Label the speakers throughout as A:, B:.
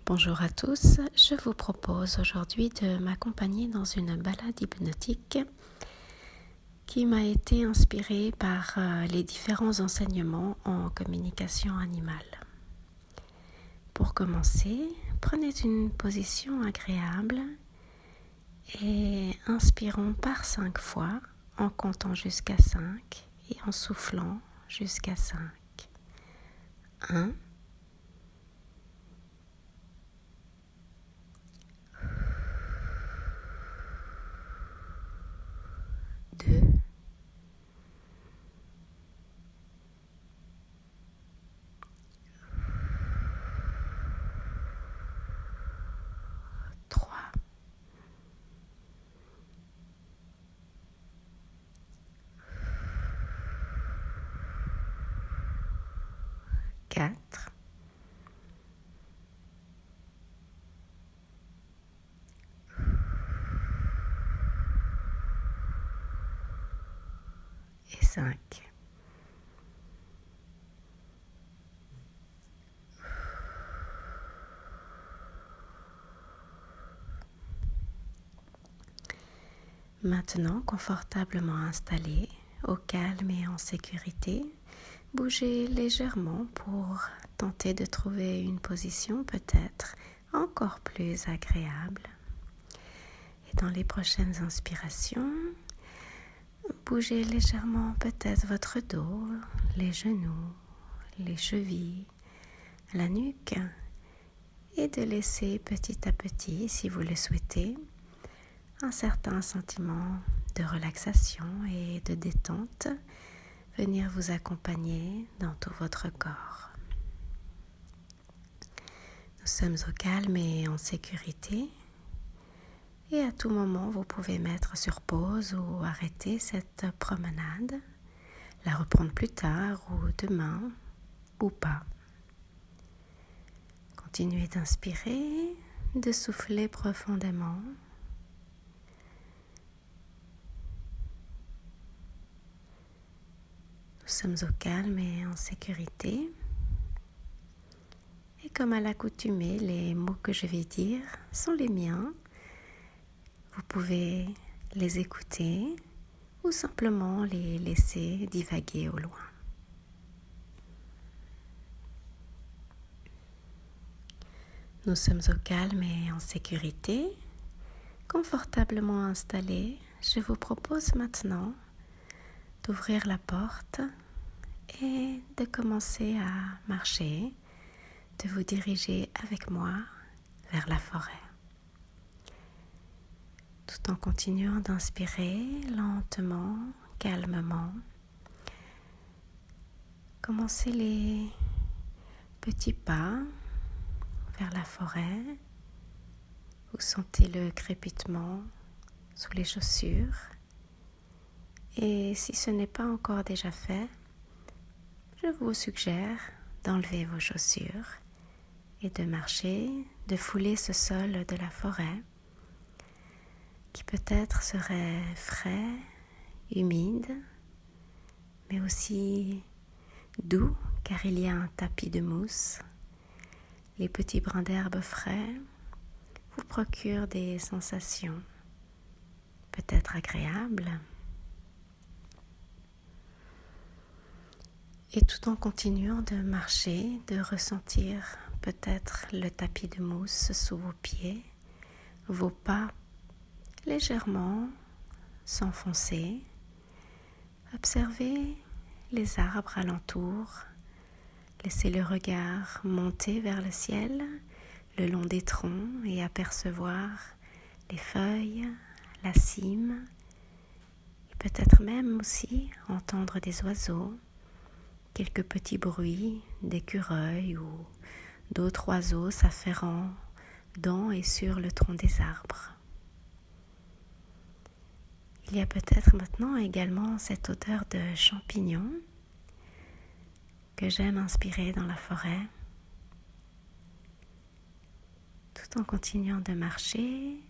A: Bonjour à tous, je vous propose aujourd'hui de m'accompagner dans une balade hypnotique qui m'a été inspirée par les différents enseignements en communication animale. Pour commencer, prenez une position agréable et inspirons par 5 fois en comptant jusqu'à 5 et en soufflant jusqu'à 5. 1, 2, 3, 4, 5. Maintenant, confortablement installé, au calme et en sécurité, bougez légèrement pour tenter de trouver une position peut-être encore plus agréable. Et dans les prochaines inspirations, bougez légèrement peut-être votre dos, les genoux, les chevilles, la nuque et de laisser petit à petit, si vous le souhaitez, un certain sentiment de relaxation et de détente venir vous accompagner dans tout votre corps. Nous sommes au calme et en sécurité et à tout moment vous pouvez mettre sur pause ou arrêter cette promenade, la reprendre plus tard ou demain ou pas. Continuez d'inspirer, de souffler profondément. Nous sommes au calme et en sécurité. Et comme à l'accoutumée, les mots que je vais dire sont les miens. Vous pouvez les écouter ou simplement les laisser divaguer au loin. Nous sommes au calme et en sécurité. Confortablement installés, je vous propose maintenant d'ouvrir la porte et de commencer à marcher, de vous diriger avec moi vers la forêt. Tout en continuant d'inspirer lentement, calmement. Commencez les petits pas vers la forêt. Vous sentez le crépitement sous les chaussures. Et si ce n'est pas encore déjà fait, je vous suggère d'enlever vos chaussures et de marcher, de fouler ce sol de la forêt qui peut-être serait frais, humide, mais aussi doux car il y a un tapis de mousse. Les petits brins d'herbe frais vous procurent des sensations peut-être agréables. Et tout en continuant de marcher, de ressentir peut-être le tapis de mousse sous vos pieds, vos pas légèrement s'enfoncer. Observez les arbres alentour. Laissez le regard monter vers le ciel, le long des troncs et apercevoir les feuilles, la cime. Et peut-être même aussi entendre des oiseaux. Quelques petits bruits d'écureuils ou d'autres oiseaux s'affairant dans et sur le tronc des arbres. Il y a peut-être maintenant également cette odeur de champignons que j'aime inspirer dans la forêt, tout en continuant de marcher,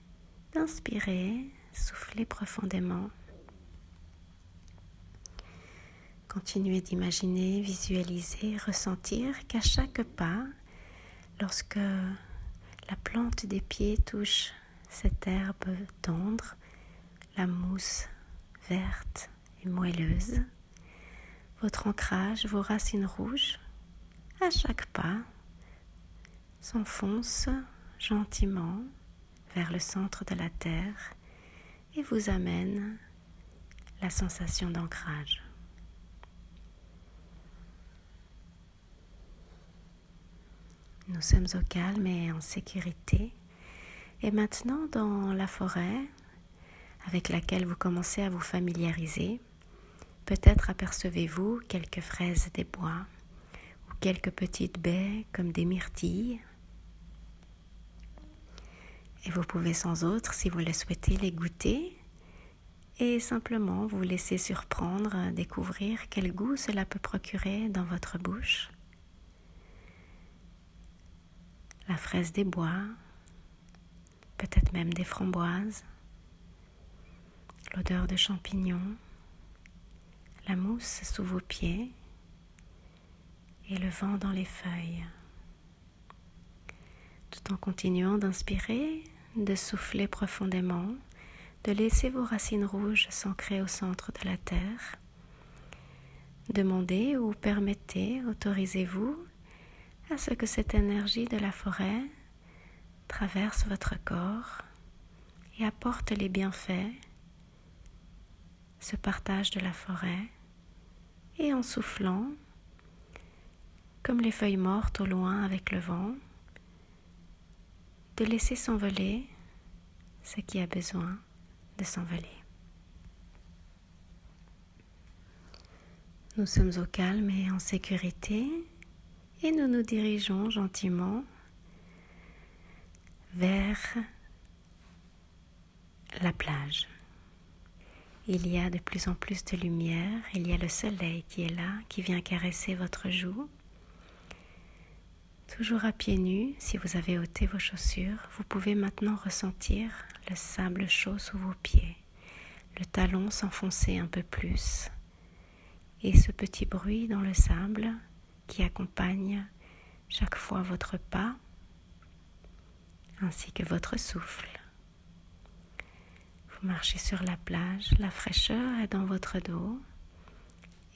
A: d'inspirer, souffler profondément. Continuez d'imaginer, visualiser, ressentir qu'à chaque pas, lorsque La plante des pieds touche cette herbe tendre, la mousse verte et moelleuse. Votre ancrage, vos racines rouges, à chaque pas, s'enfoncent gentiment vers le centre de la terre et vous amènent la sensation d'ancrage. Nous sommes au calme et en sécurité. Et maintenant, dans la forêt avec laquelle vous commencez à vous familiariser, peut-être apercevez-vous quelques fraises des bois ou quelques petites baies comme des myrtilles. Et vous pouvez sans autre, si vous le souhaitez, les goûter et simplement vous laisser surprendre, découvrir quel goût cela peut procurer dans votre bouche. La fraise des bois, peut-être même des framboises, l'odeur de champignons, la mousse sous vos pieds et le vent dans les feuilles. Tout en continuant d'inspirer, de souffler profondément, de laisser vos racines rouges s'ancrer au centre de la terre. Demandez ou permettez, autorisez-vous à ce que cette énergie de la forêt traverse votre corps et apporte les bienfaits, ce partage de la forêt, et en soufflant, comme les feuilles mortes au loin avec le vent, de laisser s'envoler ce qui a besoin de s'envoler. Nous sommes au calme et en sécurité et nous nous dirigeons gentiment vers la plage. Il y a de plus en plus de lumière, il y a le soleil qui est là, qui vient caresser votre joue. Toujours à pieds nus, si vous avez ôté vos chaussures, vous pouvez maintenant ressentir le sable chaud sous vos pieds, le talon s'enfoncer un peu plus, et ce petit bruit dans le sable qui accompagne chaque fois votre pas, ainsi que votre souffle. Vous marchez sur la plage, la fraîcheur est dans votre dos,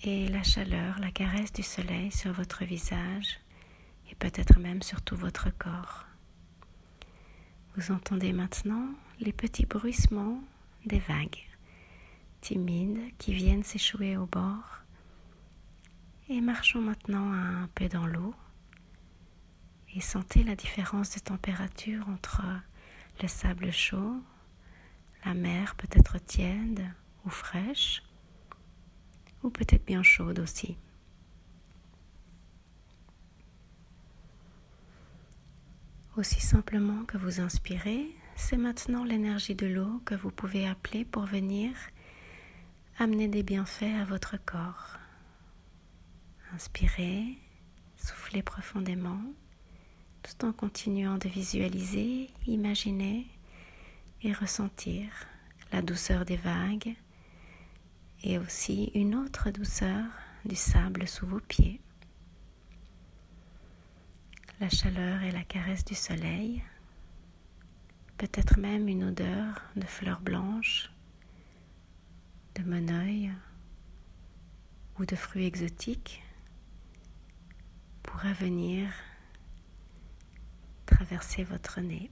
A: et la chaleur, la caresse du soleil sur votre visage, et peut-être même sur tout votre corps. Vous entendez maintenant les petits bruissements des vagues, timides, qui viennent s'échouer au bord. Et marchons maintenant un peu dans l'eau et sentez la différence de température entre le sable chaud, la mer peut-être tiède ou fraîche, ou peut-être bien chaude aussi. Aussi simplement que vous inspirez, c'est maintenant l'énergie de l'eau que vous pouvez appeler pour venir amener des bienfaits à votre corps. Inspirez, soufflez profondément, tout en continuant de visualiser, imaginer et ressentir la douceur des vagues et aussi une autre douceur du sable sous vos pieds. La chaleur et la caresse du soleil, peut-être même une odeur de fleurs blanches, de moneuil ou de fruits exotiques pourrait venir traverser votre nez.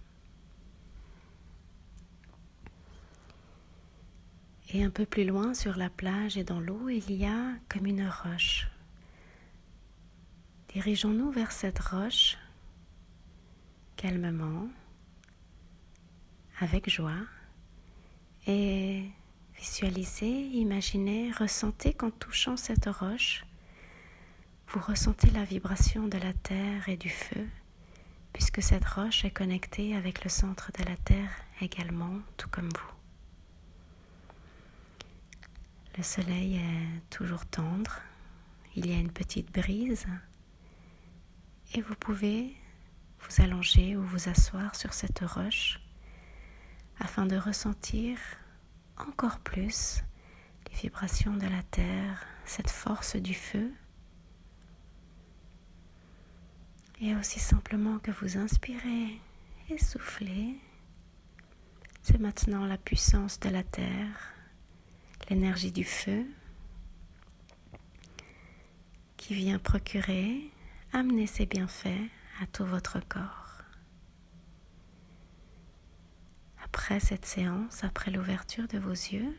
A: Et un peu plus loin sur la plage et dans l'eau, il y a comme une roche. Dirigeons-nous vers cette roche, calmement, avec joie, et visualisez, imaginez, ressentez qu'en touchant cette roche, vous ressentez la vibration de la terre et du feu, puisque cette roche est connectée avec le centre de la terre également, tout comme vous. Le soleil est toujours tendre, il y a une petite brise, et vous pouvez vous allonger ou vous asseoir sur cette roche afin de ressentir encore plus les vibrations de la terre, cette force du feu, et aussi simplement que vous inspirez et soufflez. C'est maintenant la puissance de la terre, l'énergie du feu qui vient amener ses bienfaits à tout votre corps. Après cette séance, après l'ouverture de vos yeux,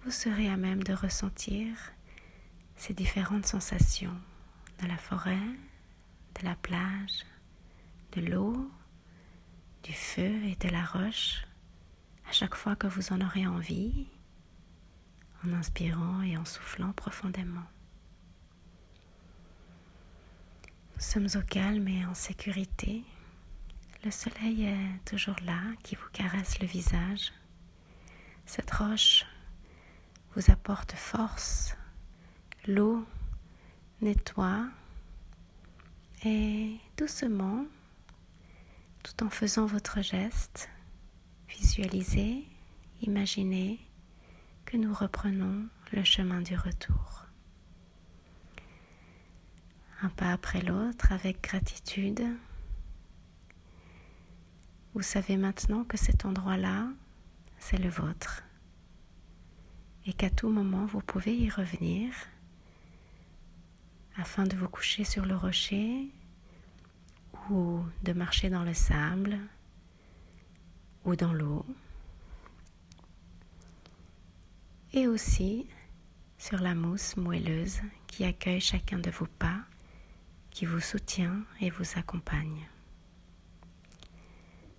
A: vous serez à même de ressentir ces différentes sensations de la forêt, de la plage, de l'eau, du feu et de la roche, à chaque fois que vous en aurez envie, en inspirant et en soufflant profondément. Nous sommes au calme et en sécurité. Le soleil est toujours là, qui vous caresse le visage. Cette roche vous apporte force, l'eau nettoie et doucement, tout en faisant votre geste, visualisez, imaginez que nous reprenons le chemin du retour. Un pas après l'autre avec gratitude. Vous savez maintenant que cet endroit-là, c'est le vôtre. Et qu'à tout moment, vous pouvez y revenir afin de vous coucher sur le rocher ou de marcher dans le sable ou dans l'eau. Et aussi sur la mousse moelleuse qui accueille chacun de vos pas, qui vous soutient et vous accompagne.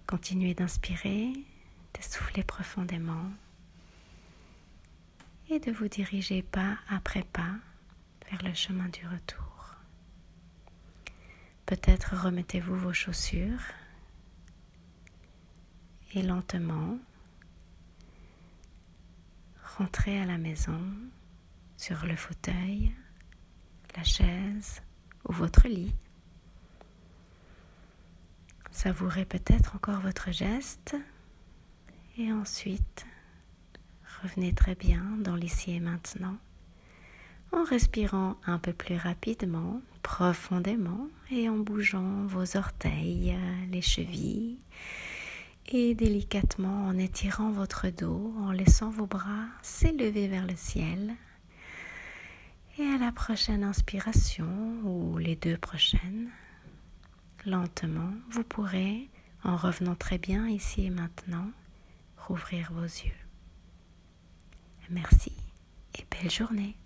A: Continuez d'inspirer, de souffler profondément et de vous diriger pas après pas vers le chemin du retour. Peut-être remettez-vous vos chaussures et lentement rentrez à la maison sur le fauteuil, la chaise ou votre lit. Savourez peut-être encore votre geste et ensuite revenez très bien dans l'ici et maintenant en respirant un peu plus rapidement, profondément et en bougeant vos orteils, les chevilles et délicatement en étirant votre dos, en laissant vos bras s'élever vers le ciel. Et à la prochaine inspiration ou les deux prochaines, lentement, vous pourrez, en revenant très bien ici et maintenant, rouvrir vos yeux. Merci et belle journée.